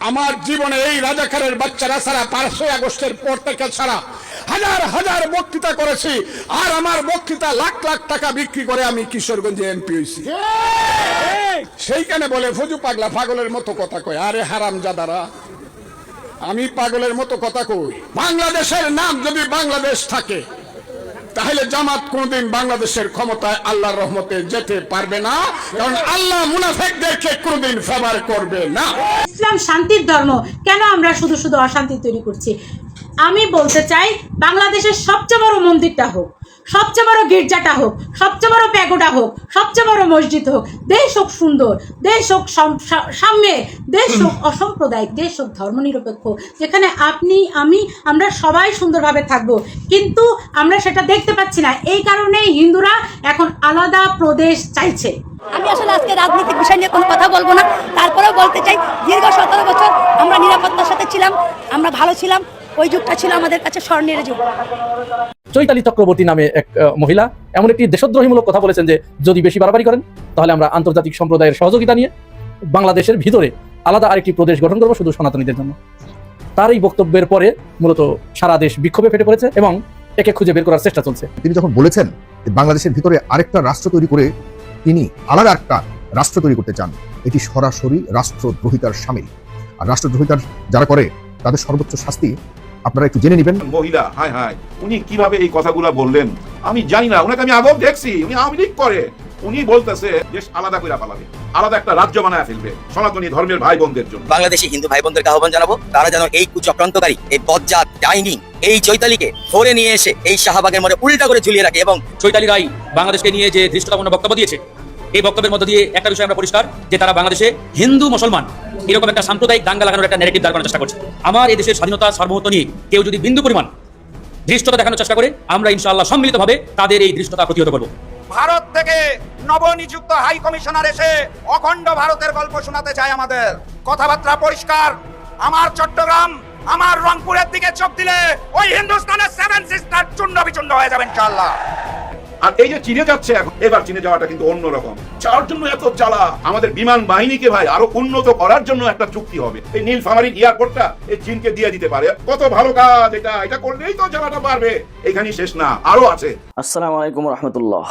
আমার জীবনে এই রাজাকারের বাচ্চারা ছাড়া 5ই আগস্টের পর থেকে ছাড়া হাজার হাজার বক্তৃতা করেছি, আর আমার বক্তৃতা লাখ লাখ টাকা বিক্রি করে আমি কিশোরগঞ্জে এমপি হয়েছি। সেইখানে বলে ফজু পাগলা পাগলের মতো কথা কয়। আরে হারামজাদারা, আমি পাগলের মতো কথা কই? বাংলাদেশের নাম যদি বাংলাদেশ থাকে তাহলে জামাত কোনদিন বাংলাদেশের ক্ষমতায় আল্লাহর রহমতে যেতে পারবে না, কারণ আল্লাহ মুনাফিকদেরকে কোনদিন ফেভার করবে না। ইসলাম শান্তির ধর্ম, কেন আমরা শুধু শুধু অশান্তি তৈরি করছি? আমি বলতে চাই, বাংলাদেশের সবচেয়ে বড় মন্দিরটা হোক, সবচেয়ে বড় গির্জাটা হোক, সবচেয়ে বড় প্যাগোডা হোক, সবচেয়ে বড় মসজিদ হোক, দেশ হোক সুন্দর, দেশ হোক সাম্যের, দেশ হোক অসাম্প্রদায়িক, দেশ হোক ধর্মনিরপেক্ষ, যেখানে আপনি আমি আমরা সবাই সুন্দরভাবে থাকবো। কিন্তু আমরা সেটা দেখতে পাচ্ছি না। এই কারণেই হিন্দুরা এখন আলাদা প্রদেশ চাইছে। আমি আসলে আজকে রাজনৈতিক বিষয় নিয়ে কোনো কথা বলবো না, তারপরেও বলতে চাই, দীর্ঘ 17 বছর আমরা নিরাপত্তার সাথে ছিলাম, আমরা ভালো ছিলাম। ওই যুগটা ছিল আমাদের কাছে স্বর্ণের যুগ। চৈতালি চক্রবর্তী নামে এক মহিলা এমন একটি দেশদ্রোহীমূলক কথা বলেছেন যে যদি বেশি বাড়াবাড়ি করেন তাহলে আমরা আন্তর্জাতিক সম্প্রদায়ের সহযোগিতা নিয়ে বাংলাদেশের ভিতরে আলাদা আরেকটি প্রদেশ গঠন করবো শুধু সনাতনীদের জন্য। তার এই বক্তব্যের পরে মূলত সারা দেশ বিক্ষোভে ফেটে পড়েছে এবং একে খুঁজে বের করার চেষ্টা চলছে। তিনি যখন বলেছেন যে বাংলাদেশের ভিতরে আরেকটা রাষ্ট্র তৈরি করে তিনি আলাদা একটা রাষ্ট্র তৈরি করতে চান, এটি সরাসরি রাষ্ট্রদ্রোহিতার শামিল। আর রাষ্ট্রদ্রোহিতার যারা করে তাদের সর্বোচ্চ শাস্তি আপনারা একটু জেনে নেবেন। মহিলা হায় হায়, উনি কিভাবে এই কথাগুলো বললেন আমি জানি না। ওনাকে আমি আগেও দেখছি, উনি আওয়ামী লীগ করে। উনি বলতেছে দেশ আলাদা করে পালাবে, আলাদা একটা রাজ্য বানায় ফেলবে সনাতনী ধর্মের ভাই বোনদের জন্য। বাংলাদেশি হিন্দু ভাই বোনদেরকে আহ্বান জানাবো, তারা যেন এই কুচক্রান্তকারী, এই বজ্জাত ডাইনি এই চৈতালিকে ধরে নিয়ে এসে এই শাহবাগের মধ্যে উল্টা করে ঝুলিয়ে রাখে। এবং চৈতালি রায় বাংলাদেশকে নিয়ে যে ধৃষ্টতাপূর্ণ বক্তব্য দিয়েছে, এই বক্তব্যের মধ্য দিয়ে একটা বিষয় আমরা পরিষ্কার, যে তারা বাংলাদেশে হিন্দু মুসলমান এরকম একটা সাম্প্রদায়িক দাঙ্গা লাগানোর একটা ন্যারেটিভ দাঁড় করার চেষ্টা করছে। আমার এই দেশের স্বাধীনতা সার্বভৌমত্ব নিয়ে কেউ যদি বিন্দু পরিমাণ ধৃষ্টতা দেখানোর চেষ্টা করে, আমরা ইনশাআল্লাহ সম্মিলিতভাবে তাদের এই ধৃষ্টতা প্রতিহত করব। ভারত থেকে নবনিযুক্ত হাই কমিশনার এসে অখণ্ড ভারতের গল্প শোনাতে চায় আমাদের। কথাবার্তা পরিষ্কার, আমার চট্টগ্রাম, আমার রংপুরের দিকে চোখ দিলে ওই হিন্দুস্তানের 7 সিস্টার চূর্ণ বিচূর্ণ হয়ে যাবে ইনশাআল্লাহ। আর এই যে চীনে যাচ্ছে এখন, এবার চীনে যাওয়াটা কিন্তু অন্যরকম। যার জন্য এত জ্বালা, আমাদের বিমান বাহিনীকে ভাই আরো উন্নত করার জন্য একটা চুক্তি হবে। এই নীলফামারী এয়ারপোর্টটা এই চীনকে দিয়ে দিতে পারে, কত ভালো কাজ। এটা করলেই তো জ্বালাটা বাড়বে। এখানেই শেষ না, আরো আছে। আসসালামু আলাইকুম রহমতুল্লাহ।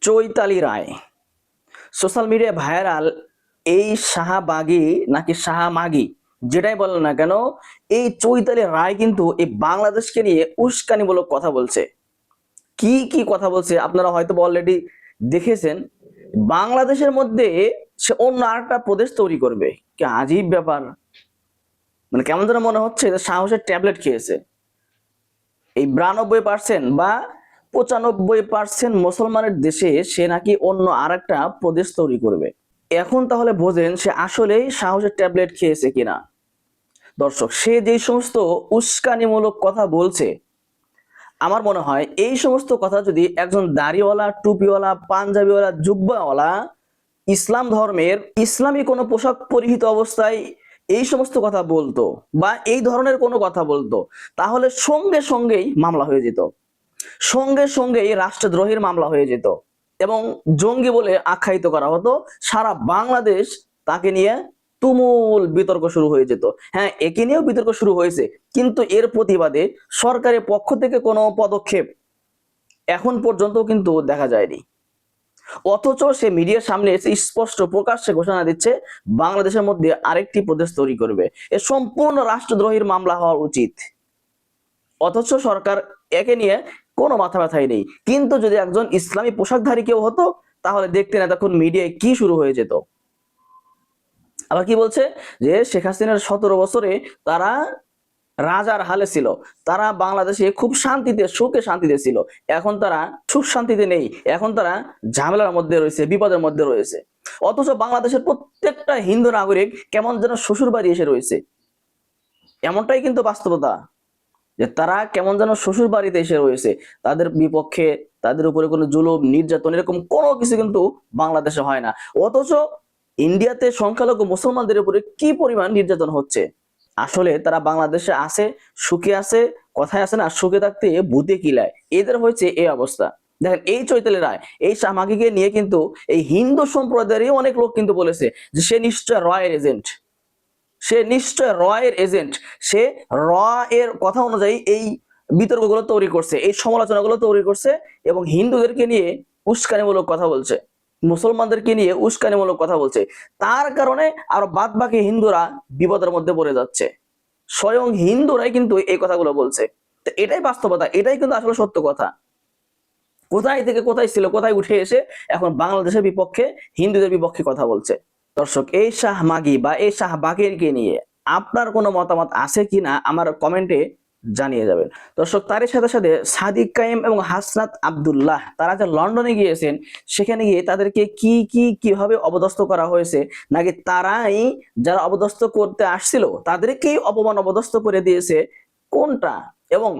চৈতালি রায় সোশ্যাল মিডিয়ায় ভাইরাল, এই শাহবাগী নাকি শাহমাগি যেটাই বলেন না কেন, এই চৈতালি রায় কিন্তু এই বাংলাদেশকে নিয়ে উস্কানিমূলক কথা বলছে। কি কি কথা বলছে আপনারা হয়তো অলরেডি দেখেছেন। বাংলাদেশের মধ্যে সে অন্য আরেকটা প্রদেশ তৈরি করবে, কি আজীব ব্যাপার। মানে কেমন যেন মনে হচ্ছে যে সাহসের ট্যাবলেট খেয়েছে। এই 92% বা 95% মুসলমানের দেশে সে নাকি অন্য আরেকটা প্রদেশ তৈরি করবে। এখন তাহলে বোঝেন সে আসলেই সাহসের ট্যাবলেট খেয়েছে কিনা। দর্শক, সে যে সমস্ত উস্কানিমূলক কথা বলছে, আমার মনে হয় এই সমস্ত কথা যদি একজন দাড়িওয়ালা, টুপিওয়ালা, পাঞ্জাবিওয়ালা, জুব্বাওয়ালা, ইসলাম ধর্মের ইসলামী কোনো পোশাক পরিহিত অবস্থায় এই সমস্ত কথা বলতো বা এই ধরনের কোনো কথা বলতো, তাহলে সঙ্গে সঙ্গেই মামলা হয়ে যেত, সঙ্গে সঙ্গেই রাষ্ট্রদ্রোহের মামলা হয়ে যেত এবং জঙ্গি বলে আখ্যায়িত করা হতো। সারা বাংলাদেশ তাকে নিয়ে তুমুল বিতর্ক শুরু হয়ে যেত। হ্যাঁ, একে নিয়েও বিতর্ক শুরু হয়েছে, কিন্তু এর প্রতিবাদে সরকারের পক্ষ থেকে কোনো পদক্ষেপ এখন পর্যন্ত কিন্তু দেখা যায়নি। অথচ সে মিডিয়ার সামনে এসে স্পষ্ট প্রকাশ্যে ঘোষণা দিচ্ছে বাংলাদেশের মধ্যে আরেকটি প্রদেশ তৈরি করবে। এ সম্পূর্ণ রাষ্ট্রদ্রোহীর মামলা হওয়া উচিত। অথচ সরকার একে নিয়ে কোনো মাথা ব্যথাই নেই। কিন্তু যদি একজন ইসলামী পোশাকধারী কেউ হতো তাহলে দেখতে না তখন মিডিয়ায় কি শুরু হয়ে যেত। আবার কি বলছে যে শেখ হাসিনার 17 বছরে তারা রাজার হালে ছিল, তারা বাংলাদেশে খুব শান্তিতে, সুখে শান্তিতে ছিল। এখন তারা সুখ শান্তিতে নেই, এখন তারা ঝামেলার মধ্যে রয়েছে, বিপদের মধ্যে রয়েছে। অথচ বাংলাদেশের প্রত্যেকটা হিন্দু নাগরিক কেমন যেন শ্বশুর বাড়ি এসে রয়েছে। এমনটাই কিন্তু বাস্তবতা, যে তারা কেমন যেন শ্বশুর বাড়িতে এসে রয়েছে। তাদের বিপক্ষে, তাদের উপরে কোনো জুলুম, নির্যাতন এরকম কোনো কিছু কিন্তু বাংলাদেশে হয় না। অথচ ইন্ডিয়াতে সংখ্যালঘু মুসলমানদের উপরে কি পরিমাণ নির্যাতন হচ্ছে। আসলে তারা বাংলাদেশে আছে, সুখে আছে, কথায় আছে না, সুখে থাকতে ভূতে কিলায়। এদের হয়েছে এই অবস্থা। দেখেন, এই চৈতালি রায়, এই শাহমাগিকে নিয়ে কিন্তু এই হিন্দু সম্প্রদায়েরই অনেক লোক কিন্তু বলেছে যে সে নিশ্চয় রয়ের এজেন্ট, সে নিশ্চয় র এর এজেন্ট, সে র এর কথা অনুযায়ী এই বিতর্কগুলো তৈরি করছে, এই সমালোচনাগুলো তৈরি করছে এবং হিন্দুদেরকে নিয়ে উস্কানিমূলক কথা বলছে, মুসলমানদেরকে নিয়ে উস্কানিমূলক কথা বলছে। তার কারণে আর বাদ বাকি হিন্দুরা বিপদের মধ্যে পড়ে যাচ্ছে। স্বয়ং হিন্দুরাই কিন্তু এই কথাগুলো বলছে। তো এটাই বাস্তবতা, এটাই কিন্তু আসলে সত্য কথা। কোথায় থেকে কোথায় ছিল, কোথায় উঠে এসে এখন বাংলাদেশের বিপক্ষে, হিন্দুদের বিপক্ষে কথা বলছে। দর্শক, এই শাহ মাগি বা এই শাহ বাগেরকে নিয়ে আপনার কোনো মতামত আছে কিনা আমার কমেন্টে জানিয়ে যাবেন। দর্শক, তারই সাথে সাথে সাদিক কায়েম এবং হাসনাত আব্দুল্লাহ তারা যে লন্ডনে গিয়েছেন, সেখানে গিয়ে তাদেরকে কিভাবে অপদস্থ করা হয়েছে, নাকি তারাই যারা অপদস্থ করতে আসছিল তাদেরকেই অপদস্থ করে দিয়েছে, কোনটা? এবং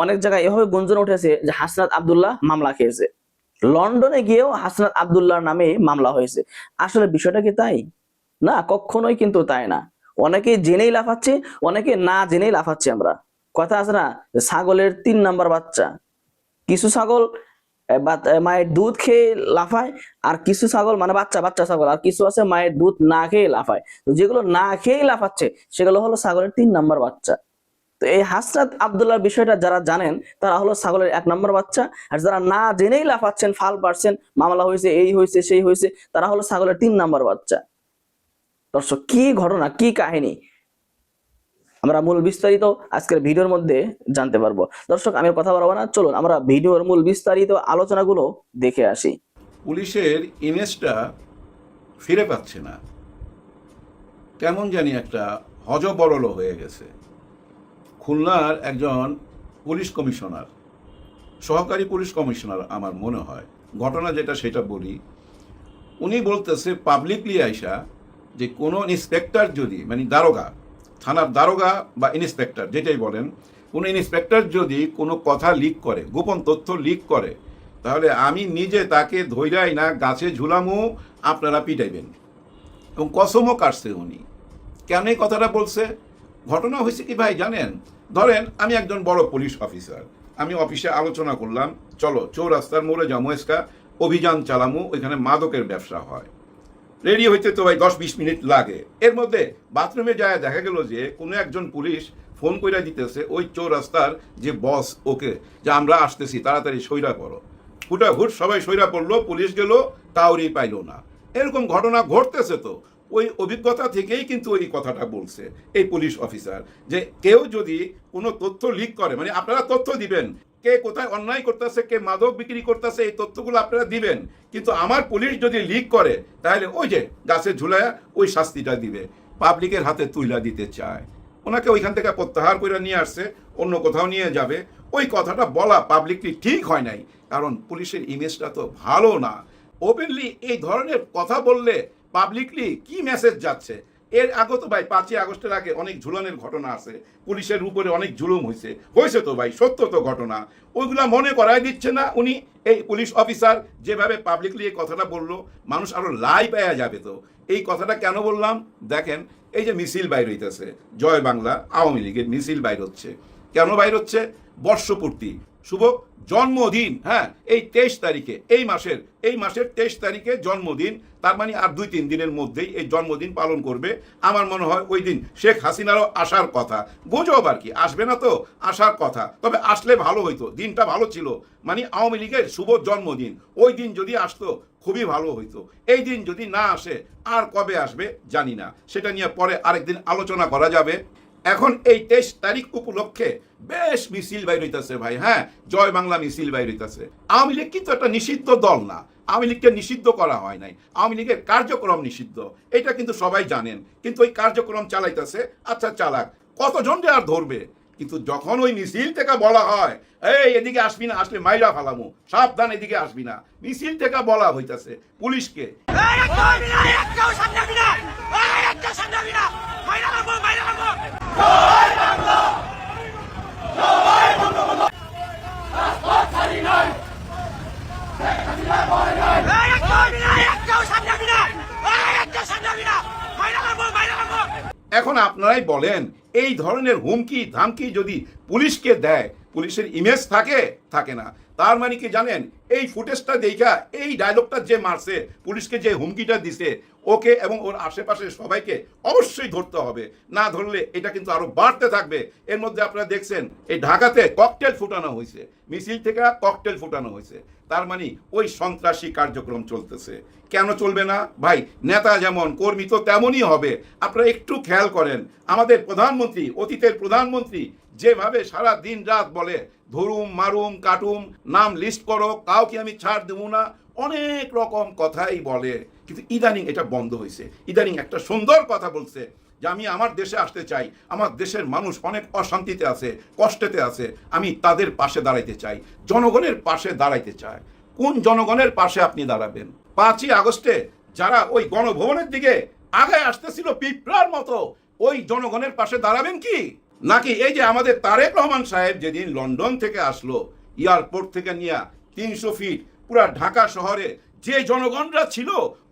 অনেক জায়গায় এভাবে গুঞ্জন উঠেছে যে হাসনাত আব্দুল্লাহ মামলা খেয়েছে, লন্ডনে গিয়েও হাসনাত আব্দুল্লাহর নামে মামলা হয়েছে। আসলে বিষয়টা কি তাই? না, কখনোই কিন্তু তাই না। অনেকে জেনেই লাফাচ্ছে, অনেকে না জেনেই লাফাচ্ছে। আমরা কথা আছে না, ছাগলের 3 নাম্বার বাচ্চা। কিছু ছাগল মায়ের দুধ খেয়ে লাফায়, আর কিছু ছাগল মানে বাচ্চা ছাগল, আর কিছু আছে মায়ের দুধ না খেয়ে লাফায়। তো যেগুলো না খেয়েই লাফাচ্ছে সেগুলো হলো ছাগলের 3 নাম্বার বাচ্চা। তো এই হাসনাত আব্দুল্লাহ বিষয়টা যারা জানেন তারা হলো ছাগলের 1 নম্বর বাচ্চা, আর যারা না জেনেই লাফাচ্ছেন, ফাল পারছেন, মামলা হয়েছে, এই হয়েছে, সেই হয়েছে, তারা হলো ছাগলের 3 নম্বর বাচ্চা। দর্শক, কি ঘটনা, কি কাহিনী, আমরা মূল বিস্তারিত আজকের ভিডিওর মধ্যে জানতে পারবো। দর্শক, আমি কথা বলবো না, চলুন আমরা ভিডিওর মূল বিস্তারিত আলোচনাগুলো দেখে আসি। পুলিশের ইমেজটা ফিরে পাচ্ছে না, কেমন জানি একটা হজবরল হয়ে গেছে। খুলনার একজন পুলিশ কমিশনার, সহকারী পুলিশ কমিশনার আমার মনে হয়, ঘটনা যেটা সেটা বলি। উনি বলতেছে পাবলিকলি আইসা যে কোনো ইন্সপেক্টর যদি, মানে দারোগা, থানার দারোগা বা ইন্সপেক্টর যেটাই বলেন, কোনো ইন্সপেক্টর যদি কোনো কথা লিক করে, গোপন তথ্য লিক করে, তাহলে আমি নিজে তাকে ধৈরাই না গাছে ঝুলামু, আপনারা পিটাইবেন। এবং কসমও কাটছে উনি। কেন এই কথাটা বলছে? ঘটনা হয়েছে কি ভাই জানেন? ধরেন আমি একজন বড় পুলিশ অফিসার, আমি অফিসে আলোচনা করলাম, চলো চৌরাস্তার মোড়ে যাবো, অভিযান চালামু, ওইখানে মাদকের ব্যবসা হয়। রেডি হইতে তো ভাই 10-20 মিনিট লাগে। এর মধ্যে বাথরুমে যায় দেখা গেল যে কোনো একজন পুলিশ ফোন করে দিতেছে ওই চৌরাস্তার যে বস ওকে, যে আমরা আসতেছি, তাড়াতাড়ি সইরা পড়ো। হুটাহুট সবাই সইরা পড়লো, পুলিশ গেল, কাউরি পাইল না। এরকম ঘটনা ঘটতেছে। তো ওই অভিজ্ঞতা থেকেই কিন্তু ওই কথাটা বলছে এই পুলিশ অফিসার, যে কেউ যদি কোনো তথ্য লিক করে, মানে আপনারা তথ্য দিবেন, কে কোথায় অন্যায় করতেছে, কে মাদক বিক্রি করতেছে, এই তথ্যগুলো আপনারা দিবেন, কিন্তু আমার পুলিশ যদি লিক করে তাহলে ওই যে গাছে ঝুলায় ওই শাস্তিটা দিবে, পাবলিকের হাতে তুইলা দিতে চায়। ওনাকে ওইখান থেকে প্রত্যাহার করে নিয়ে আসছে, অন্য কোথাও নিয়ে যাবে। ওই কথাটা বলা পাবলিকলি ঠিক হয় নাই, কারণ পুলিশের ইমেজটা তো ভালো না। ওপেনলি এই ধরনের কথা বললে পাবলিকলি কি মেসেজ যাচ্ছে? এর আগে তো ভাই 5ই আগস্টের আগে অনেক ঝুলানের ঘটনা আছে, পুলিশের উপরে অনেক জুলুম হয়েছে তো ভাই, সত্য তো ঘটনা। ওইগুলা মনে করাই দিচ্ছে না উনি, এই পুলিশ অফিসার যেভাবে পাবলিকলি এই কথাটা বললো, মানুষ আরো লাই পাওয়া যাবে। তো এই কথাটা কেন বললাম দেখেন, এই যে মিছিল বাইর হইতেছে, জয় বাংলা আওয়ামী লীগের মিছিল বাইর হচ্ছে, কেন বাইর হচ্ছে? বর্ষপূর্তি, শুভ জন্মদিন, হ্যাঁ, এই 23 তারিখে, এই মাসের 23 তারিখে জন্মদিন। তার মানে আর 2-3 দিনের মধ্যেই এই জন্মদিন পালন করবে। আমার মনে হয় ওই দিন শেখ হাসিনারও আসার কথা, গুজব আর কি, আসবে না তো, আসার কথা। তবে আসলে ভালো হইতো, দিনটা ভালো ছিল, মানে আওয়ামী লীগের শুভ জন্মদিন, ওই দিন যদি আসতো খুবই ভালো হইতো। এই দিন যদি না আসে, আর কবে আসবে জানি না, সেটা নিয়ে পরে আরেকদিন আলোচনা করা যাবে। এখন এই 23 তারিখ উপলক্ষে বেশ মিছিল বাইর হইতেছে ভাই, হ্যাঁ, জয় বাংলা মিছিল বাইর হইতেছে। আওয়ামী লীগ কিন্তু একটা নিষিদ্ধ দল না, আওয়ামী লীগকে নিষিদ্ধ করা হয় নাই, আওয়ামী লীগের কার্যক্রম নিষিদ্ধ, এটা কিন্তু সবাই জানেন। কিন্তু ওই কার্যক্রম চালাইতেছে, আচ্ছা চালাক, কতজন আর ধরবে? কিন্তু যখন ওই মিছিল থেকে বলা হয় এই এদিকে আসবি না, আসলে মাইরা ফালামু, সাবধান এদিকে আসবি না, মিছিল থেকে বলা হইতেছে পুলিশকে এখন আপনারাই বলেন, এই ধরনের হুমকি ধামকি যদি পুলিশকে দেয়, পুলিশের ইমেজ থাকে না। তার মানে কি জানেন, এই ফুটেজটা দেখা, এই ডায়লগটা যে মারছে, পুলিশকে যে হুমকিটা দিছে, ওকে এবং ওর আশেপাশের সবাইকে অবশ্যই ধরতে হবে, না ধরলে এটা কিন্তু আরো বাড়তে থাকবে। এর মধ্যে আপনারা দেখছেন এই ঢাকাতে ককটেল ফুটানো হয়েছে, মিছিল থেকে ককটেল ফুটানো হয়েছে, তার মানে ওই সন্ত্রাসী কার্যক্রম চলতেছে। কেন চলবে না ভাই? নেতা যেমন কর্মী তো তেমনই হবে। আপনারা একটু খেয়াল করেন, আমাদের প্রধানমন্ত্রী, অতীতের প্রধানমন্ত্রী যেভাবে সারা দিন রাত বলে ধরুম মারুম কাটুম, নাম লিস্ট করো, কাউকে আমি ছাড় দেবো না, অনেক রকম কথাই বলে, কিন্তু ইদানিং এটা বন্ধ হয়েছে। ইদানিং একটা সুন্দর কথা বলছে যে আমি আমার দেশে আসতে চাই, আমার দেশের মানুষ অনেক অশান্তিতে আছে, কষ্টেতে আছে, আমি তাদের পাশে দাঁড়াইতে চাই, জনগণের পাশে দাঁড়াইতে চাই। কোন জনগণের পাশে আপনি দাঁড়াবেন? 5ই আগস্টে যারা ওই গণভবনের দিকে আগে আসতেছিল পিঁপড়ার মতো, ওই জনগণের পাশে দাঁড়াবেন কি? নাকি এই যে আমাদের তারেক রহমান সাহেব যেদিন লন্ডন থেকে আসলো, এয়ারপোর্ট থেকে নিয়ে 300 ফিট পুরা ঢাকা শহরে যে জনগণরা ছিল,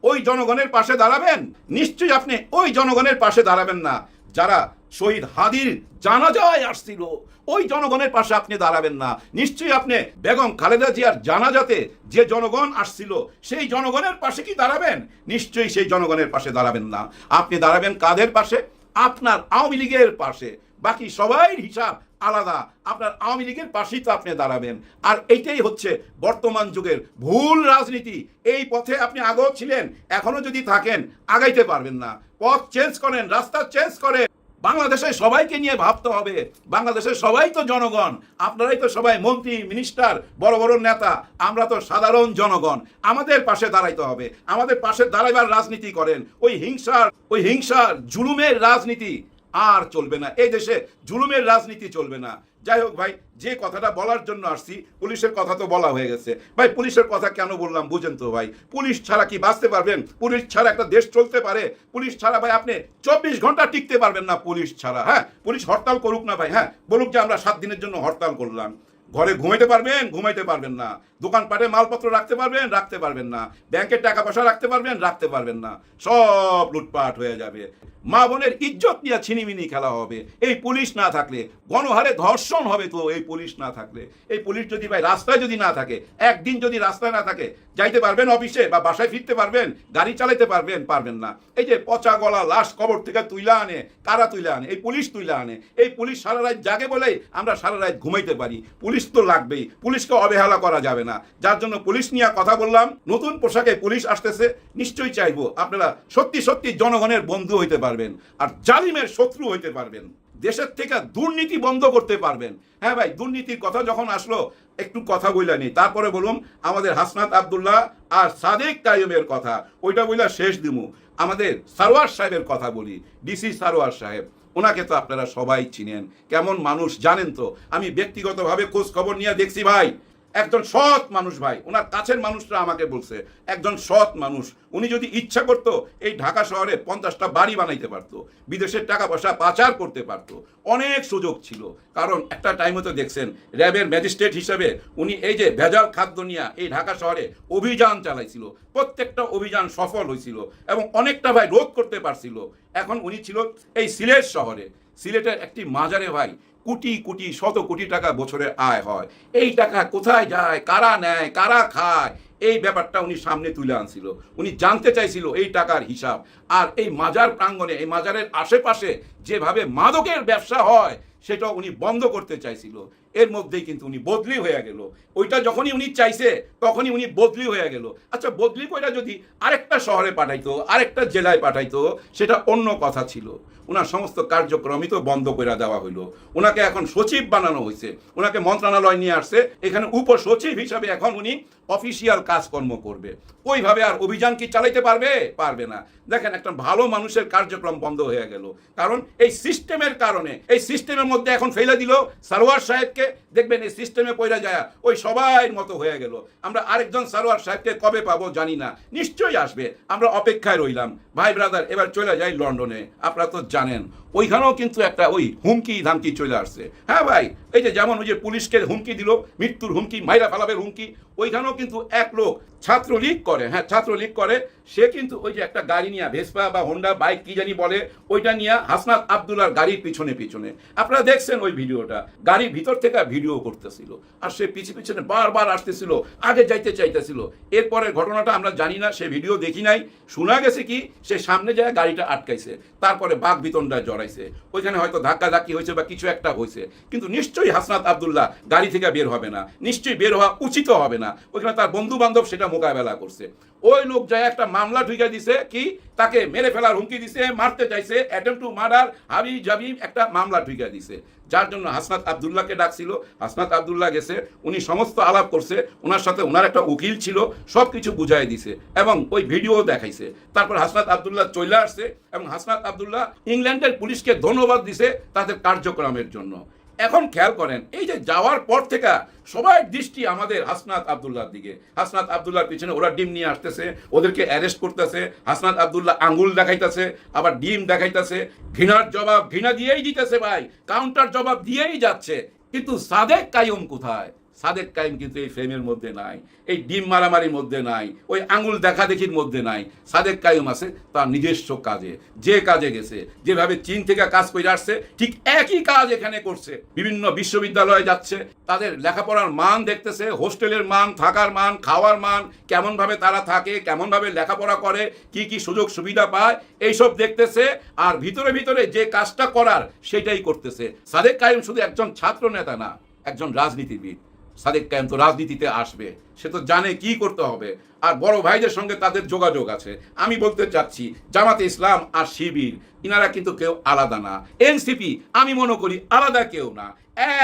ওই জনগণের পাশে দাঁড়াবেন? নিশ্চয়ই আপনি ওই জনগণের পাশে দাঁড়াবেন না। যারা শহীদ হাদির জানাজায় আসছিল, ওই জনগণের পাশে আপনি দাঁড়াবেন না। নিশ্চয়ই আপনি বেগম খালেদা জিয়ার জানাজাতে যে জনগণ আসছিল, সেই জনগণের পাশে কি দাঁড়াবেন? নিশ্চয়ই সেই জনগণের পাশে দাঁড়াবেন না। আপনি দাঁড়াবেন কাদের পাশে? আপনার আওয়ামী লীগের পাশে। বাকি সবাই হিসাব আলাদা, আপনার আওয়ামী লীগের পাশেই তো আপনি দাঁড়াবেন। আর এইটাই হচ্ছে বর্তমান যুগের ভুল রাজনীতি। এই পথে আপনি আগেও ছিলেন, এখনো যদি থাকেন আগাইতে পারবেন না। পথ চেঞ্জ করেন, রাস্তা চেঞ্জ করেন। বাংলাদেশের সবাইকে নিয়ে ভাবতে হবে। বাংলাদেশের সবাই তো জনগণ, আপনারাই তো সবাই মন্ত্রী মিনিস্টার, বড় বড় নেতা, আমরা তো সাধারণ জনগণ। আমাদের পাশে দাঁড়াইতে হবে, আমাদের পাশে দাঁড়াইবার রাজনীতি করেন। ওই হিংসার জুলুমের রাজনীতি আর চলবে না। এই দেশে জুলুমের রাজনীতি চলবে না। যাই হোক ভাই, যে কথাটা বলার জন্য আসছি, পুলিশের কথা তো বলা হয়ে গেছে। ভাই পুলিশের কথা কেন বললাম বুঝেন তো ভাই? পুলিশ ছাড়া কি বাঁচতে পারবেন? পুলিশ ছাড়া একটা দেশ চলতে পারে? পুলিশ ছাড়া ভাই আপনি 24 ঘন্টা টিকতে পারবেন না পুলিশ ছাড়া। হ্যাঁ, পুলিশ হরতাল করুক না ভাই, হ্যাঁ বলুক যে আমরা 7 দিনের জন্য হরতাল করলাম। ঘরে ঘুমাইতে পারবেন? ঘুমাইতে পারবেন না। দোকানপাটে মালপত্র রাখতে পারবেন? রাখতে পারবেন না। ব্যাংকের টাকা পয়সা রাখতে পারবেন? রাখতে পারবেন না। সব লুটপাট হয়ে যাবে। মা বোনের ইজ্জত নিয়ে ছিনিমিনি খেলা হবে এই পুলিশ না থাকলে। গণহারে ধর্ষণ হবে তো এই পুলিশ না থাকলে। এই পুলিশ যদি ভাই রাস্তায় যদি না থাকে, একদিন যদি রাস্তায় না থাকে, যাইতে পারবেন অফিসে বা বাসায় ফিরতে পারবেন? গাড়ি চালাতে পারবেন? পারবেন না। এই যে পচা গলা লাশ কবর থেকে তুইলা আনে, কারা তুইলা আনে? এই পুলিশ তুইলা আনে। এই পুলিশ সারা রাত জাগে বলেই আমরা সারা রাত ঘুমাইতে পারি। পুলিশ তো লাগবেই, পুলিশকে অবহেলা করা যাবে না। যার জন্য পুলিশ নিয়ে কথা বললাম। নতুন পোশাকে পুলিশ আসতেছে, নিশ্চয়ই চাইবো আপনারা সত্যি সত্যি জনগণের বন্ধু হইতে পারবেন আর জালিমের শত্রু হইতে পারবেন। দেশের থেকে দুর্নীতি বন্ধ করতে পারবেন। হ্যাঁ ভাই, দুর্নীতির কথা যখন আসলো একটু কথা বইলা নেই, তারপরে বলুন আমাদের হাসনাত আব্দুল্লাহ আর সাদেক কাইমের কথা, ওইটা বইলা শেষ দিমু। আমাদের সারোয়ার সাহেবের কথা বলি, ডিসি সারোয়ার সাহেব, ওনাকে তো আপনারা সবাই চিনেন। কেমন মানুষ জানেন তো? আমি ব্যক্তিগতভাবে খোঁজ খবর নিয়ে দেখছি ভাই, একজন সৎ মানুষ ভাই। ওনার কাছের মানুষরা আমাকে বলছে একজন সৎ মানুষ। উনি যদি ইচ্ছা করতো এই ঢাকা শহরে 50টা বাড়ি বানাইতে পারতো, বিদেশের টাকা পয়সা পাচার করতে পারতো, অনেক সুযোগ ছিল। কারণ একটা টাইমে তো দেখছেন র্যাবের ম্যাজিস্ট্রেট হিসেবে উনি এই যে ভেজাল খাদ্য নিয়ে এই ঢাকা শহরে অভিযান চালাইছিল। প্রত্যেকটা অভিযান সফল হয়েছিল এবং অনেকটা ভাই রোধ করতে পারছিল। এখন উনি ছিল এই সিলেট শহরে। সিলেটের একটি মাজারে ভাই কোটি কোটি শত কোটি টাকা বছরে আয় হয়। এই টাকা কোথায় যায়, কারা নেয়, কারা খায়, এই ব্যাপারটা উনি সামনে তুলে আনছিল। উনি জানতে চাইছিল এই টাকার হিসাব। আর এই মাজার প্রাঙ্গণে, এই মাজারের আশেপাশে যেভাবে মাদকের ব্যবসা হয় সেটা উনি বন্ধ করতে চাইছিল। এর মধ্যেই কিন্তু উনি বদলি হয়ে গেল। ওইটা যখনই উনি চাইছে তখনই উনি বদলি হয়ে গেল। আচ্ছা, বদলি কইরা যদি আরেকটা শহরে পাঠাইতো, আরেকটা জেলায় পাঠাইতো, সেটা অন্য কথা ছিল। ওনার সমস্ত কার্যক্রমই তো বন্ধ করে দেওয়া হইলো। ওনাকে এখন সচিব বানানো হয়েছে, ওনাকে মন্ত্রণালয় নিয়ে আসছে, এখানে উপসচিব হিসাবে এখন উনি অফিসিয়াল কাজকর্ম করবে। ওইভাবে আর অভিযান কি চালাইতে পারবে? পারবে না। দেখেন, একটা ভালো মানুষের কার্যক্রম বন্ধ হয়ে গেল। কারণ এই সিস্টেমের কারণে, এই সিস্টেমের মধ্যে এখন ফেলে দিল সারোয়ার সাহেবকে। দেখবেন এই সিস্টেমে পয়রা যায় ওই সবাই মতো হয়ে গেল। আমরা আরেকজন সারোয়ার সাহেবকে কবে পাবো জানি না, নিশ্চয়ই আসবে, আমরা অপেক্ষায় রইলাম। ভাই ব্রাদার, এবার চলে যাই লন্ডনে। আপনারা তো জানেন ওইখানেও কিন্তু একটা ওই হুমকি ধামকি চলে আসছে। হ্যাঁ ভাই, এই যে যেমন ওই যে পুলিশকে হুমকি দিল, মৃত্যুর হুমকি, মাইরা ফেলাবের হুমকি, ওইখানেও কিন্তু এক লোক ছাত্রলীগ করে, হ্যাঁ ছাত্রলীগ করে। সে কিন্তু ওই যে একটা গাড়ি নিয়ে, ভেসপা বা হোন্ডা বাইক কি জানি বলে, ওইটা নিয়ে হাসনাত আব্দুল্লাহর গাড়ির পিছনে পিছনে, আপনারা দেখছেন ওই ভিডিওটা, গাড়ির ভিতর থেকে ভিডিও করতেছিল, আর সে পিছনে বারবার আসতেছিল, আগে যাইতে চাইতেছিল। এরপরে ঘটনাটা আমরা জানি না, সে ভিডিও দেখি নাই। শোনা গেছে কি সে সামনে যায় গাড়িটা আটকাইছে, তারপরে বাঘ বিতণ্ডায় জড়াইছে, ওইখানে হয়তো ধাক্কাধাক্কি হয়েছে বা কিছু একটা হয়েছে, কিন্তু নিশ্চয়ই হাসনাত আব্দুল্লাহ গাড়ি থেকে বের হবে না, নিশ্চয়ই বের হওয়া উচিত হবে না। ওইখানে তার বন্ধু বান্ধব সেটা মোকাবেলা করছে। ওই লোক যায় একটা মামলা ঢুকে দিছে, কি তাকে মেরে ফেলার হুমকি দিছে, মারতে চাইছে, অ্যাটেম্প টু মার্ডার, হাবি জাবি একটা মামলা ঢুকে দিছে, যার জন্য হাসনাত আব্দুল্লাহকে ডাকছিল। হাসনাত আব্দুল্লাহ গেছে, উনি সমস্ত আলাপ করছে, ওনার সাথে ওনার একটা উকিল ছিল, সব কিছু বুঝাই দিছে এবং ওই ভিডিও দেখাইছে। তারপর হাসনাত আব্দুল্লাহ চলে আসছে এবং হাসনাত আব্দুল্লাহ ইংল্যান্ডের পুলিশকে ধন্যবাদ দিছে তাদের কার্যক্রমের জন্য। এখন খেয়াল করেন, এই যে যাওয়ার পর থেকে সবাই দৃষ্টি আমাদের হাসনাত আব্দুল্লাহর দিকে। হাসনাত আব্দুল্লাহর পিছনে ওরা ডিম নিয়ে আসতেছে, ওদেরকে অ্যারেস্ট করতেছে, হাসনাত আব্দুল্লাহ আঙ্গুল দেখাইতেছে, আবার ডিম দেখাইতেছে, ঘৃণার জবাব ঘৃণা দিয়েই দিতেছে ভাই, কাউন্টার জবাব দিয়েই যাচ্ছে। কিন্তু সাদেক কাইয়ুম কোথায়? সাদেক কাইম কিন্তু এই ফ্রেমের মধ্যে নাই, এই ডিম মারামারির মধ্যে নাই, ওই আঙুল দেখাদেখির মধ্যে নাই। সাদেক কাইম আছে তার নিজস্ব কাজে, যে কাজে গেছে, যেভাবে চীন থেকে কাজ করে আসছে ঠিক একই কাজ এখানে করছে। বিভিন্ন বিশ্ববিদ্যালয়ে যাচ্ছে, তাদের লেখাপড়ার মান দেখতেছে, হোস্টেলের মান, থাকার মান, খাওয়ার মান, কেমনভাবে তারা থাকে, কেমনভাবে লেখাপড়া করে, কি কি সুযোগ সুবিধা পায়, এইসব দেখতেছে। আর ভিতরে ভিতরে যে কাজটা করার সেটাই করতেছে। সাদেক কাইম শুধু একজন ছাত্র নেতা না, একজন রাজনীতিবিদ। সাদেক কায়েম তো রাজনীতিতে আসবে, সে তো জানে কি করতে হবে, আর বড় ভাইদের সঙ্গে তাদের যোগাযোগ আছে। আমি বলতে চাচ্ছি জামাতে ইসলাম আর শিবির ইনারা কিন্তু কেউ আলাদা না। এনসিপি আমি মনে করি আলাদা কেউ না,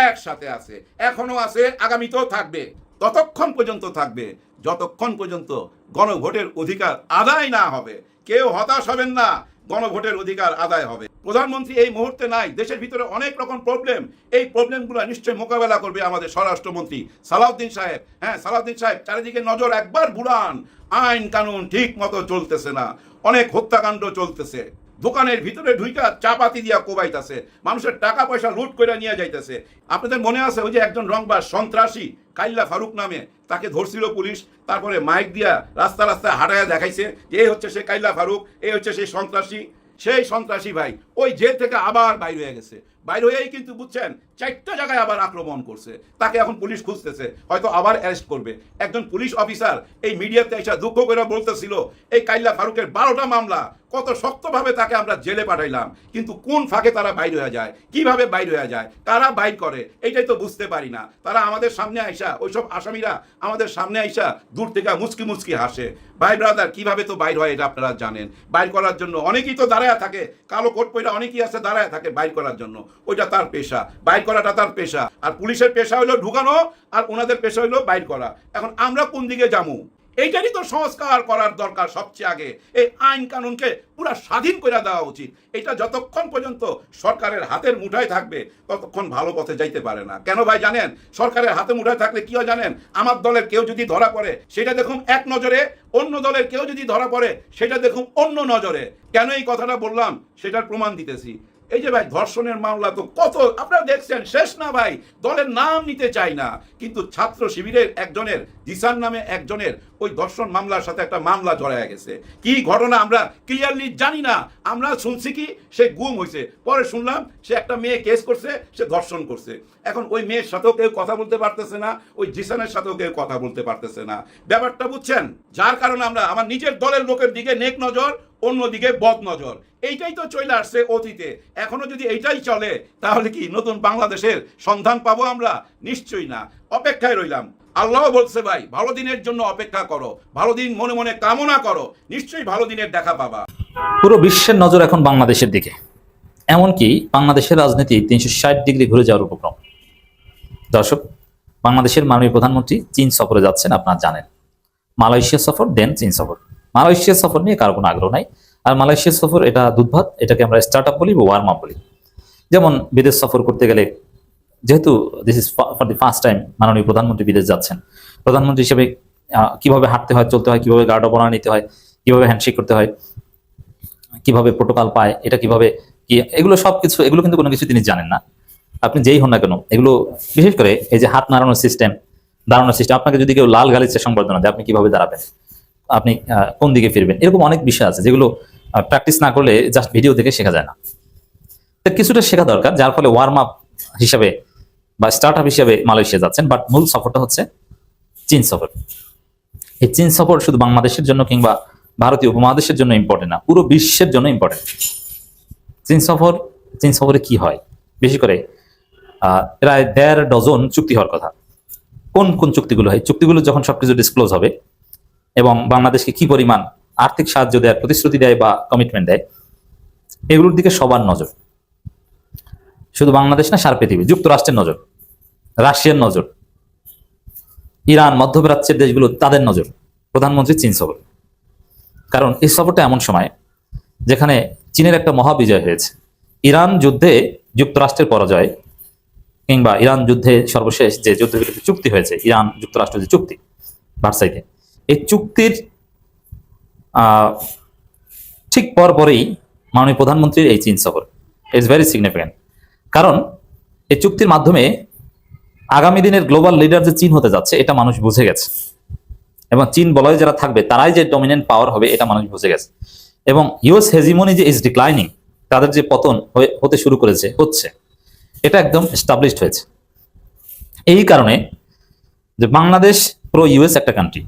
একসাথে আছে, এখনো আছে, আগামীতেও থাকবে। ততক্ষণ পর্যন্ত থাকবে যতক্ষণ পর্যন্ত গণভোটের অধিকার আদায় না হবে। কেউ হতাশ হবেন না, গণভোটের অধিকার আদায় হবে। প্রধানমন্ত্রী এই মুহূর্তে নাই, দেশের ভিতরে অনেক রকম প্রবলেম, এই প্রবলেমগুলো নিশ্চয়ই মোকাবেলা করবে আমাদের স্বরাষ্ট্রমন্ত্রী সালাউদ্দিন সাহেব। হ্যাঁ, সালাউদ্দিন সাহেব চারিদিকে নজর একবার বুলান, আইন কানুন ঠিক মতো চলতেছে না, অনেক হত্যাকাণ্ড চলতেছে, দোকানের ভিতরে ঢুইকা চাপাতি দিয়া কোবাইতেছে, মানুষের টাকা পয়সা লুট করে নিয়ে যাইতেছে। আপনাদের মনে আছে ওই যে একজন রংবাজ সন্ত্রাসী কাইল্লা ফারুক নামে, তাকে ধরছিল পুলিশ, তারপরে মাইক দিয়া রাস্তা রাস্তায় হাঁটাইয়া দেখাইছে যে এই হচ্ছে সে কাইল্লা ফারুক, এই হচ্ছে সেই সন্ত্রাসী। সেই সন্ত্রাসী ভাই ওই জেল থেকে আবার বাইর হয়ে গেছে, বাইর হয়েই কিন্তু বুঝছেন 4টা জায়গায় আবার আক্রমণ করছে, তাকে এখন পুলিশ খুঁজতেছে, হয়তো আবার অ্যারেস্ট করবে। একজন পুলিশ অফিসার এই মিডিয়াতে এসে দুঃখ করে বলতেছিল এই কাইল্লা ফারুকের 12টা মামলা, কত শক্তভাবে তাকে আমরা জেলে পাঠাইলাম, কিন্তু কোন ফাঁকে তারা বাইর হয়ে যায়, কিভাবে বাইর হয়ে যায়, কারা বাইর করে, এইটাই তো বুঝতে পারি না। তারা আমাদের সামনে আইসা, ওইসব আসামিরা আমাদের সামনে আইসা দূর থেকে মুচকি মুচকি হাসে। ভাই ব্রাদার, কিভাবে তো বাইর হয় এটা আপনারা জানেন। বাইর করার জন্য অনেকেই তো দাঁড়ায় থাকে, কালো কোট পয়রা অনেকেই আছে দাঁড়ায় থাকে বাইর করার জন্য, ওইটা তার পেশা, বাইর করাটা তার পেশা। আর পুলিশের পেশা হইলো ঢুকানো, আর ওনাদের পেশা হইলো বাইর করা। এখন আমরা কোন দিকে যাবো? এইটারই তো সংস্কার করার দরকার সবচেয়ে আগে। এই আইন কানুনকে পুরা স্বাধীন করে দেওয়া উচিত। এটা যতক্ষণ পর্যন্ত সরকারের হাতের মুঠায় থাকবে ততক্ষণ ভালো পথে যাইতে পারে না। কেন ভাই জানেন? সরকারের হাতে মুঠায় থাকলে কি হয় জানেন? আমার দলের কেউ যদি ধরা পড়ে সেটা দেখুন এক নজরে, অন্য দলের কেউ যদি ধরা পড়ে সেটা দেখুন অন্য নজরে। কেন এই কথাটা বললাম সেটার প্রমাণ দিতেছি। এই যে ভাই ধর্ষণের মামলা তো কত আপনারা দেখছেন, শেষ না ভাই, দলের নাম নিতে চাই না, কিন্তু ছাত্র শিবিরের একজনের, জিসান নামে একজনের ওই ধর্ষণ মামলার সাথে একটা মামলা জড়ায় গেছে। কি ঘটনা আমরা ক্লিয়ারলি জানি না, আমরা শুনছি কি সে গুম হয়েছে, পরে শুনলাম সে একটা মেয়ে কেস করছে, সে ধর্ষণ করছে। এখন ওই মেয়ের সাথেও কেউ কথা বলতে পারতেছে না, ওই জিসানের সাথেও কেউ কথা বলতে পারতেছে না। ব্যাপারটা বুঝছেন? যার কারণে আমরা আমার নিজের দলের লোকের দিকে নেক নজর, অন্যদিকে বদ নজর। এইটাই তো চলে আসছে অতীতে, এখনো যদি এইটাই চলে তাহলে কি নতুন বাংলাদেশের সন্ধান পাবো আমরা? নিশ্চয়ই না। অপেক্ষায় রইলাম। আল্লাহ বলছে ভাই ভালো দিনের জন্য অপেক্ষা করো, ভালো দিন মনে মনে কামনা করো, নিশ্চয়ই ভালো দিনের দেখা পাবা। পুরো বিশ্বের নজর এখন বাংলাদেশের দিকে, এমনকি বাংলাদেশের রাজনীতি 360 ডিগ্রি ঘুরে যাওয়ার উপক্রম। দর্শক, বাংলাদেশের মাননীয় প্রধানমন্ত্রী চীন সফরে যাচ্ছেন, আপনারা জানেন। মালয়েশিয়া সফর, দেন চীন সফর। মালয়েশিয়া সফর নিয়ে কারো কোনো আগ্রহ নাই, আর মালয়েশিয়া সফর এটা দুধভাত, এটাকে আমরা স্টার্ট আপ বলি বা ওয়ার্ম আপ বলি। যেমন বিদেশ সফর করতে গেলে, যেহেতু this is for the first time মাননীয় প্রধানমন্ত্রী বিদেশ যাচ্ছেন, প্রধানমন্ত্রী হিসেবে কিভাবে হাঁটতে হয়, চলতে হয়, কিভাবে গার্ড অফ অনার নিতে হয়, কিভাবে হ্যান্ডশেক করতে হয়, কিভাবে প্রোটোকল পায়, এটা কিভাবে কি, এগুলো সবকিছু, এগুলো কিন্তু কোনো কিছু তিনি জানেন না। আপনি যেই হন না কেন, এগুলো বিশেষ করে এই যে হাত নাড়ানোর সিস্টেম, দাঁড়ানোর সিস্টেম, আপনাকে যদি কেউ লাল গালিচা সংবর্ধনা দেয় আপনি কিভাবে দাঁড়াবেন, আপনি কোন দিকে ফিরবেন, এরকম অনেক বিষয় আছে যেগুলো প্র্যাকটিস না করলে জাস্ট ভিডিও দেখে শেখা যায় না। তো কিছুটা শেখা দরকার, যার ফলে ওয়ার্ম আপ হিসাবে বা স্টার্ট আপ হিসাবে মালয়েশিয়া যাচ্ছেন। বাট মূল সফরটা হচ্ছে চীন সফর। এই চীন সফর শুধু বাংলাদেশের জন্য কিংবা ভারতীয় উপমহাদেশের জন্য ইম্পর্টেন্ট না, পুরো বিশ্বের জন্য ইম্পর্টেন্ট। চীন সফরে কি হয়, বেশি করে প্রায় 1.5 ডজন চুক্তি হওয়ার কথা। কোন কোন চুক্তিগুলো হয়, চুক্তিগুলো যখন সবকিছু ডিসক্লোজ হবে এবং বাংলাদেশকে কি পরিমাণ আর্থিক সাহায্য দেয়, প্রতিশ্রুতি দেয় বা কমিটমেন্ট দেয়, এগুলোর দিকে সবার নজর। শুধু বাংলাদেশ না, সারা পৃথিবী, যুক্তরাষ্ট্রের নজর, রাশিয়ার নজর, ইরান, মধ্যপ্রাচ্যের দেশগুলো, তাদের নজর প্রধানমন্ত্রী চীন সফর। কারণ এই সফরটা এমন সময় যেখানে চীনের একটা মহাবিজয় হয়েছে। ইরান যুদ্ধে যুক্তরাষ্ট্রের পরাজয়, কিংবা ইরান যুদ্ধে সর্বশেষ যে যুদ্ধবিরতি চুক্তি হয়েছে, ইরান যুক্তরাষ্ট্র যে চুক্তি ভার্সাইতে, এই চুক্তির ঠিক পরেই মাননীয় প্রধানমন্ত্রীর এই চীন সফর ইজ ভেরি সিগনিফিক্যান্ট। কারণ এই চুক্তির মাধ্যমে আগামী দিনের গ্লোবাল লিডার যে চীন হতে যাচ্ছে এটা মানুষ বুঝে গেছে, এবং চীন বলয়ে যারা থাকবে তারাই যে ডমিনেন্ট পাওয়ার হবে এটা মানুষ বুঝে গেছে। এবং ইউএস হেজিমনি যে ইজ ডিক্লাইনিং, তাদের যে পতন হতে শুরু হচ্ছে, এটা একদম এস্টাবলিশড হয়েছে। এই কারণে যে বাংলাদেশ প্রো ইউএস একটা কান্ট্রি,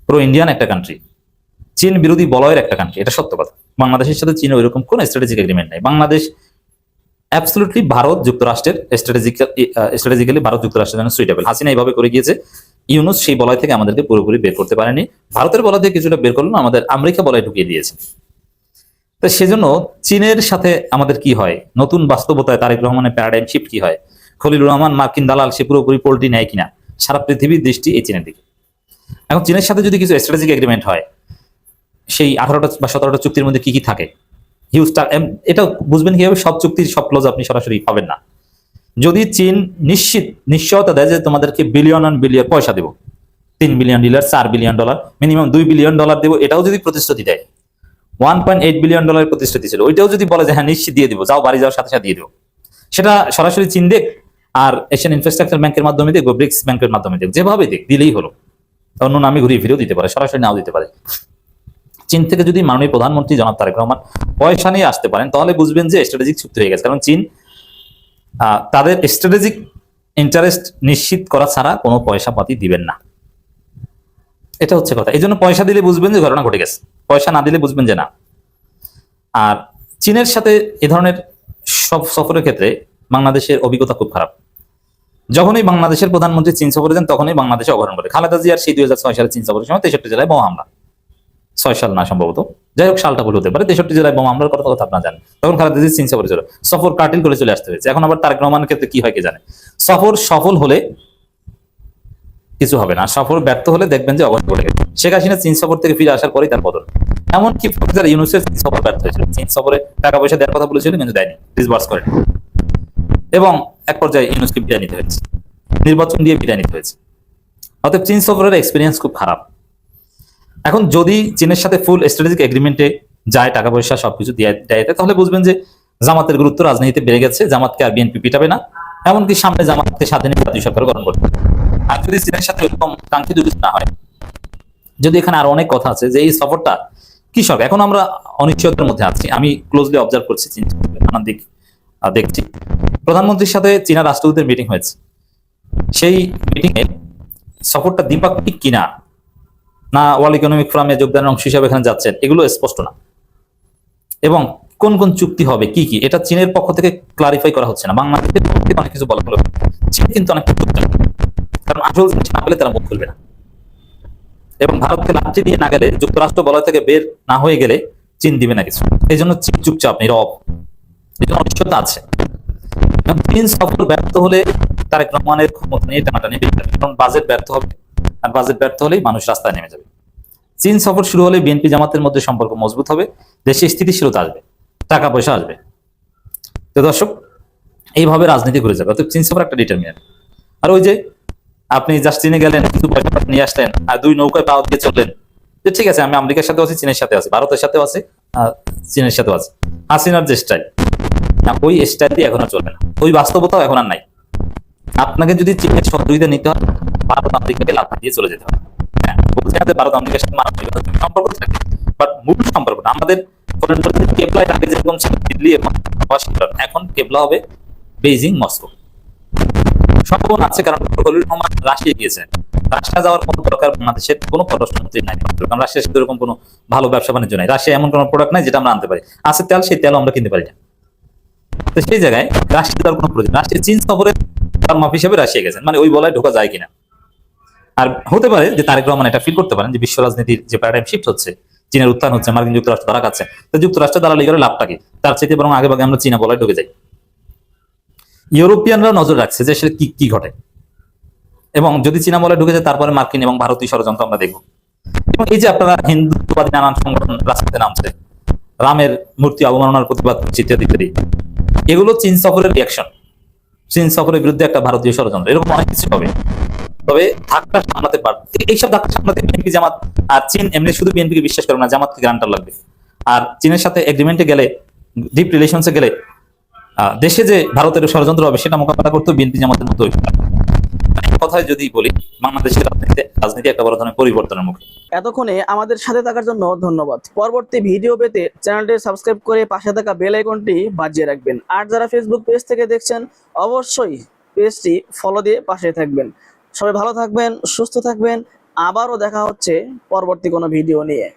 প্রো ইন্ডিয়ান একটা কান্ট্রি, চীন বিরোধী বলয়ের একটা কান্ট্রি, এটা সত্য কথা। বাংলাদেশের সাথে চীন ওইরকম কোন স্ট্র্যাটেজিক এগ্রিমেন্ট নেই। বাংলাদেশ অ্যাবসলিউটলি ভারত যুক্তরাষ্ট্রের স্ট্র্যাটেজিক্যালি ভারত যুক্তরাষ্ট্রের জন্য সুইটেবল। হাসিনা এইভাবে করে গিয়েছে, ইউনুস সেই বলয় থেকে আমাদেরকে পুরোপুরি বের করতে পারেনি। ভারতের বলয় থেকে কিছুটা বের করলো, আমাদের আমেরিকা বলয় ঢুকিয়ে দিয়েছে। তো সেজন্য চীনের সাথে আমাদের কি হয়, নতুন বাস্তবতায় তারেক রহমানের প্যারাডাইম শিফট কি হয়, খলিলুর রহমান মার্কিন দালাল সে পুরোপুরি পোল্ট্রি নেয় কিনা, সারা পৃথিবীর দৃষ্টি এই চীনের দিকে। এখন চীনের সাথে যদি কিছু স্ট্র্যাটেজিক এগ্রিমেন্ট হয়, সেই 18টা বা 17টা চুক্তির মধ্যে কি কি থাকে, এটা বুঝবেন কিভাবে? সব চুক্তির সব ক্লোজ আপনি সরাসরি পাবেন না। যদি চীন নিশ্চয়তা দেয় যে তোমাদেরকে বিলিয়ন অন বিলিয়ন পয়সা দেবো, $3 বিলিয়ন, $4 বিলিয়ন, মিনিমাম $2 বিলিয়ন দেবো, এটাও যদি প্রতিশ্রুতি দেয়, $1.8 বিলিয়ন প্রতিশ্রুতি ছিল, ওইটাও যদি বলে যে হ্যাঁ নিশ্চিত দিয়ে দিব, যাও বাড়ি যাওয়ার সাথে সাথে দিয়ে দেবো, সেটা সরাসরি চীন দেখ আর এশিয়ান ইনফ্রাস্ট্রাকচার ব্যাংকের মাধ্যমে দেখ, ব্রিক্স ব্যাংকের মাধ্যমে দেখ, যেভাবে দেখ দিলেই হলো। অন্য নামে ঘুরিয়ে ফিরেও দিতে পারে, সরাসরি নাও দিতে পারে। চীন থেকে যদি মাননীয় প্রধানমন্ত্রী জনাব তারেক রহমান পয়সা নিয়ে আসতে পারেন, তাহলে বুঝবেন যে স্ট্র্যাটেজিক চুক্তি হয়ে গেছে। কারণ চীন তাদের স্ট্র্যাটেজিক ইন্টারেস্ট নিশ্চিত করা ছাড়া কোনো পয়সা পাতি দিবেন না, এটা হচ্ছে কথা। এই জন্য পয়সা দিলে বুঝবেন যে ঘটনা ঘটে গেছে, পয়সা না দিলে বুঝবেন যে না। আর চীনের সাথে এ ধরনের সব সফরের ক্ষেত্রে বাংলাদেশের অভিজ্ঞতা খুব খারাপ। যখনই বাংলাদেশের প্রধানমন্ত্রী চীন সফরে যান তখনই বাংলাদেশে অঘটন ঘটে। খালেদা জিয়ার সেই 2006 সালে চীন সফরের সময় 63 জেলায় বোমা হামলা, 6 সাল না সম্ভবত, যাই হোক সালটা ভুল হতে পারে, 63 জেলায় বোমা হামলার কথা আপনারা জানেন। তখন খালেদা জিয়া চীন সফরে ছিল, সফর কাটিল করে চলে আসতে হয়েছে। এখন আবার তারেক রহমানের ক্ষেত্রে কি হয় কে জানে। সফর সফল হলে কিছু হবে না, সফর ব্যর্থ হলে দেখবেন যে অঘটন ঘটে গেছে। শেখ হাসিনা চীন সফর থেকে ফিরে আসার পরেই তার বদল। এমনকি প্রফেসর ইউনূসের চীন সফর ব্যর্থ হয়েছিল, চীন সফরে টাকা পয়সা দেওয়ার কথা বলেছিল কিন্তু দেয়নি, ডিসবার্স করেনি, এবং এক পর্যায়ে ইউনূসকে বিদায় নিতে হয়েছে, নির্বাচন দিয়ে বিদায় নিতে হয়েছে। অতএব চীন সফরের এক্সপিরিয়েন্স খুব খারাপ। এখন যদি চীনের সাথে ফুল স্ট্র্যাটেজিক এগ্রিমেন্টে যায়, টাকা পয়সা সবকিছু দিয়ে দেয়, তাহলে বুঝবেন যে জামাতের গুরুত্ব রাজনীতিতে বেড়ে গেছে, জামাতকে আর বিএনপি পিটাবে না, এমনকি সামনে জামাতকে সাথে নিয়ে জাতীয় সরকার গঠন করবে। আর যদি চীনের সাথে এরকম কাঙ্ক্ষিত কিছু না হয়, যদি এখানে আরো অনেক কথা আছে যে এই সফরটা কি সব, এখন আমরা অনিশ্চয়তার মধ্যে আছি। আমি ক্লোজলি অবজার্ভ করছি চীন নানান দিক দেখছি। প্রধানমন্ত্রীর সাথে চীনা রাষ্ট্রদূতের মিটিং হয়েছে, সেই মিটিং এ সফরটা দ্বিপাক্ষিক কিনা না ওয়ার্ল্ড ইকোনমিক ফোরামে যোগদানের অংশ হিসাবে এখানে যাচ্ছেন, এগুলো স্পষ্ট না। এবং কোন কোন চুক্তি হবে কি কি, এটা চীনের পক্ষ থেকে ক্লারিফাই করা হচ্ছে না। বাংলাদেশের পক্ষ থেকে অনেক কিছু বলা হলো, চীন কিন্তু অনেক কিছু, কারণ আসল জিনিস না পেলে তারা মুখ খুলবে না। এবং ভারতকে লাঠি দিয়ে না গেলে, যুক্তরাষ্ট্র বলয় থেকে বের না হয়ে গেলে চীন দিবে না কিছু। এই জন্য চীন চুপচাপ নীরব, এই জন্য অনিশ্চয়তা আছে। চীন সফর ব্যর্থ হলে তারেক রহমানের ক্ষমতা নিয়ে টানাটানি বেড়ে যাবে, কারণ বাজেট ব্যর্থ হবে, আর বাজেট ব্যর্থ হলেই মানুষ রাস্তায় নেমে যাবে। চীন সফর শুরু হলে বিএনপি জামাতের মধ্যে সম্পর্ক মজবুত হবে, দেশে স্থিতিশীলতা আসবে, টাকা পয়সা আসবে। তো দর্শক, এইভাবে রাজনীতি ঘুরে যাবে। অর্থাৎ চীন সফর একটা ডিটারমিনেন্ট। আর ওই যে আপনি জাস্ট চীনে গেলেন, কিছু পয়সা নিয়ে আসলেন, আর 2 নৌকায় পাও দিয়ে চললেন, যে ঠিক আছে আমি আমেরিকার সাথেও আছি, চীনের সাথে আছি, ভারতের সাথেও আছে, চীনের সাথেও আছে। হাসিনার যে স্টাইল, ওই স্টাইল দিয়ে এখন আর চলবে না, ওই বাস্তবতাও এখন আর নাই। আপনাকে যদি চীনের সহযোগিতা নিতে হয় ভারত আমেরিকাকে লাভ দিয়ে চলে যেতে হবে। হ্যাঁ, বলছি না যে ভারত আমেরিকার সাথে মানবিক সম্পর্ক থাকে, বাট মূল সম্পর্কটা আমাদের কেবলার আগে যেরকম ছিল দিল্লি এবং ওয়াশিংটন, এখন কেবলা হবে বেইজিং, মস্কো। সম্ভাবনা আছে, কারণ খলিলুর রহমান রাশিয়া গিয়েছেন। রাশিয়া যাওয়ার কোনো দরকার বাংলাদেশের কোনো পররাষ্ট্রমন্ত্রী নাই, কারণ রাশিয়ার সাথে এরকম কোনো ভালো ব্যবসা বাণিজ্য নাই। রাশিয়া এমন কোনো প্রোডাক্ট নাই যেটা আমরা আনতে পারি। আছে তেল, সেই তেল আমরা কিনতে পারি না। তো সেই জায়গায় রাশিয়া যাওয়ার কোনো প্রয়োজন। রাশিয়া চীন সফরে মাপ হিসেবে রাশিয়া গেছেন, মানে ওই বলায় ঢোকা যায় কিনা। আর হতে পারে যে তারেক রহমান এটা ফিল করতে পারেন যে বিশ্ব রাজনীতির যে প্যারাডাইম শিফট হচ্ছে, চীনের উত্থান হচ্ছে, মার্কিন যুক্তরাষ্ট্র দ্বারা খাচ্ছে, তো যুক্তরাষ্ট্র দ্বারা লিগারে লাভটা কি, তার চাইতে বরং আগে ভাগে আমরা চীনা বলায় ঢুকে যাই। ইউরোপিয়ানরা নজর রাখছে যে আসলে কি কি ঘটে, এবং যদি চীনা বলায় ঢুকে যায় তারপরে মার্কিন এবং ভারতীয় ষড়যন্ত্র আমরা দেখব। এবং এই যে আপনারা হিন্দুত্ববাদী নানান সংগঠন রাস্তাতে নামছে, রামের মূর্তি অবমাননার প্রতিবাদ করছে ইত্যাদি ইত্যাদি, এগুলো চীন সফরের রিয়াকশন, চীন সফরের বিরুদ্ধে একটা ভারতীয় ষড়যন্ত্র, এরকম অনেক কিছু হবে। তবে ধাক্কা সামলাতে পারবে, এইসব ধাক্কা সামলাতে বিএনপি জামাত, আর চীন এমনি শুধু বিএনপিকে বিশ্বাস করে না, জামাতকে গ্রান্টার লাগবে। আর চীনের সাথে এগ্রিমেন্টে গেলে, ডিপ রিলেশনসে গেলে দেশে যে ভারতের ষড়যন্ত্র হবে সেটা মোকাবেলা করতে বিএনপি জামাতের মতো কথায় যদি বলি, বাংলাদেশের রাজনীতি একটা বড় ধরনের পরিবর্তনের মুখে। এতক্ষণে আমাদের সাথে থাকার জন্য ধন্যবাদ। পরবর্তী ভিডিও পেতে চ্যানেলটি সাবস্ক্রাইব করে পাশে থাকা বেল আইকনটি বাজিয়ে রাখবেন। আর যারা ফেসবুক পেজ থেকে দেখছেন অবশ্যই পেজটি ফলো দিয়ে পাশে থাকবেন। সবাই ভালো থাকবেন, সুস্থ থাকবেন। আবারও দেখা হচ্ছে পরবর্তী কোনো ভিডিও নিয়ে।